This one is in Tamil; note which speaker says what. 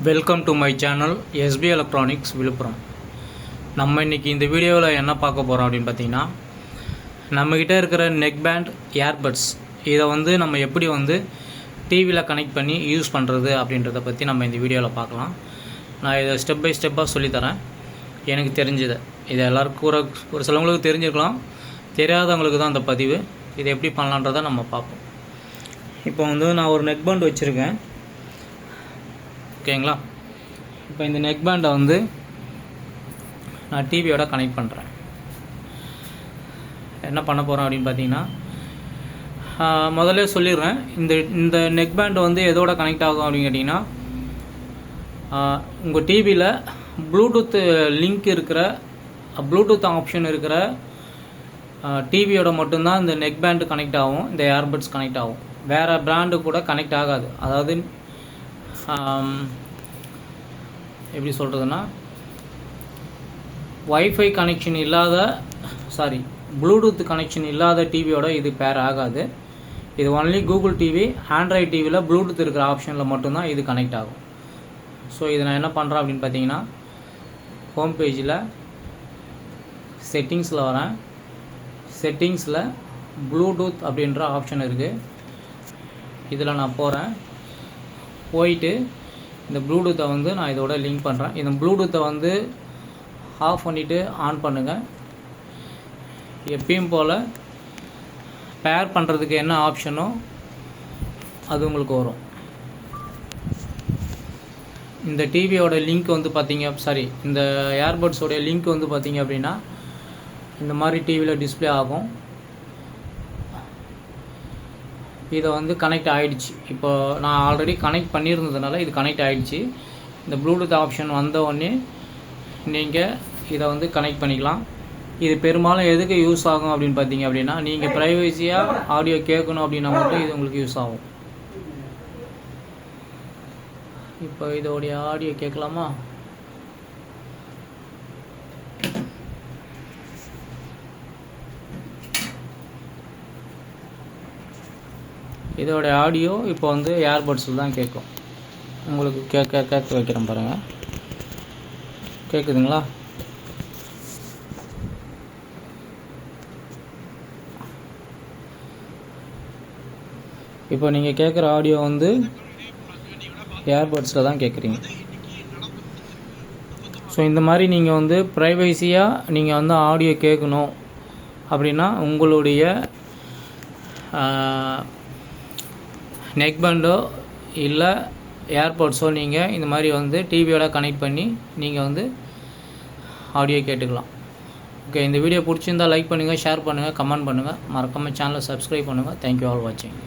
Speaker 1: Welcome to my channel SP electronics Villupuram. நம்ம இன்றைக்கி இந்த வீடியோவில் என்ன பார்க்க போகிறோம் அப்படின்னு பார்த்தீங்கன்னா, நம்மக்கிட்ட இருக்கிற நெக் பேண்ட் ஏர்பட்ஸ் இதை நம்ம எப்படி டிவியில் கனெக்ட் பண்ணி யூஸ் பண்ணுறது அப்படின்றத பற்றி நம்ம இந்த வீடியோவில் பார்க்கலாம். நான் இதை ஸ்டெப் பை ஸ்டெப்பாக சொல்லித்தரேன். எனக்கு தெரிஞ்சதை இது எல்லாருக்கும் ஒரு சிலவங்களுக்கு தெரிஞ்சிருக்கலாம், தெரியாதவங்களுக்கு தான் அந்த பதிவு. இதை எப்படி பண்ணலான்றதை நம்ம பார்ப்போம். இப்போ நான் ஒரு நெக் பேண்ட் வச்சுருக்கேன், ஓகேங்களா. இப்போ இந்த நெக் பேண்டை நான் டிவியோட கனெக்ட் பண்ணுறேன். என்ன பண்ண போகிறேன் அப்படின்னு பார்த்தீங்கன்னா, முதல்ல சொல்லிடுறேன். இந்த நெக் பேண்டு எதோட கனெக்ட் ஆகும் அப்படின்னு கேட்டிங்கன்னா, உங்கள் டிவியில் ப்ளூடூத் லிங்க் இருக்கிற ப்ளூடூத் ஆப்ஷன் இருக்கிற டிவியோட மட்டும்தான் இந்த நெக் பேண்டு கனெக்ட் ஆகும், இந்த ஏர்பட்ஸ் கனெக்ட் ஆகும். வேறு பிராண்டு கூட கனெக்ட் ஆகாது. அதாவது எப்படி சொல்கிறதுனா, வைஃபை கனெக்ஷன் இல்லாத ப்ளூடூத் கனெக்ஷன் இல்லாத டிவியோட இது பேர் ஆகாது. இது ஒன்லி கூகுள் டிவி, ஆண்ட்ராய்டு டிவியில் ப்ளூடூத் இருக்கிற ஆப்ஷனில் மட்டும்தான் இது கனெக்ட் ஆகும். ஸோ இது நான் என்ன பண்ணுறேன் அப்படின்னு பார்த்தீங்கன்னா, ஹோம் பேஜில் செட்டிங்ஸில் வரேன். செட்டிங்ஸில் ப்ளூடூத் அப்படின்ற ஆப்ஷன் இருக்குது. இதில் நான் போயிட்டு இந்த ப்ளூடூத்தை நான் இதோட லிங்க் பண்ணுறேன். இந்த ப்ளூடூத்தை ஆஃப் பண்ணிவிட்டு ஆன் பண்ணுங்கள். எப்பயும் போல் பேர் பண்ணுறதுக்கு என்ன ஆப்ஷனோ அது உங்களுக்கு வரும். இந்த டிவியோட லிங்க் இந்த ஏர்பட்ஸோடைய லிங்க் பார்த்தீங்க அப்படின்னா இந்த மாதிரி டிவியில் டிஸ்பிளே ஆகும். இதை கனெக்ட் ஆகிடுச்சு. இப்போ நான் ஆல்ரெடி கனெக்ட் பண்ணியிருந்ததுனால இது கனெக்ட் ஆகிடுச்சு. இந்த ப்ளூடூத் ஆப்ஷன் வந்தோடனே நீங்கள் இதை கனெக்ட் பண்ணிக்கலாம். இது பெரும்பாலும் எதுக்கு யூஸ் ஆகும் அப்படின்னு பார்த்தீங்க அப்படின்னா, நீங்கள் ப்ரைவசியாக ஆடியோ கேட்கணும் அப்படின்னா மட்டும் இது உங்களுக்கு யூஸ் ஆகும். இப்போ இதோடைய ஆடியோ கேட்கலாமா? இதோட ஆடியோ இப்போ ஏர்பட்ஸில் தான் கேட்கும். உங்களுக்கு கேட்க வைக்கிறேன் பாருங்கள். கேட்குதுங்களா? இப்போ நீங்கள் கேட்குற ஆடியோ ஏர்பட்ஸில் தான் கேட்குறீங்க. ஸோ இந்த மாதிரி நீங்கள் ப்ரைவசியாக நீங்கள் ஆடியோ கேட்கணும் அப்படின்னா உங்களுடைய நெக் பேண்டோ இல்லை ஏர்பட்ஸோ நீங்கள் இந்த மாதிரி டிவியோட கனெக்ட் பண்ணி நீங்கள் ஆடியோ கேட்டுக்கலாம். ஓகே, இந்த வீடியோ பிடிச்சிருந்தால் லைக் பண்ணுங்கள், ஷேர் பண்ணுங்கள், கமெண்ட் பண்ணுங்கள். மறக்காமல் சேனலை சப்ஸ்கிரைப் பண்ணுங்கள். தேங்க்யூ ஆல் வாட்சிங்.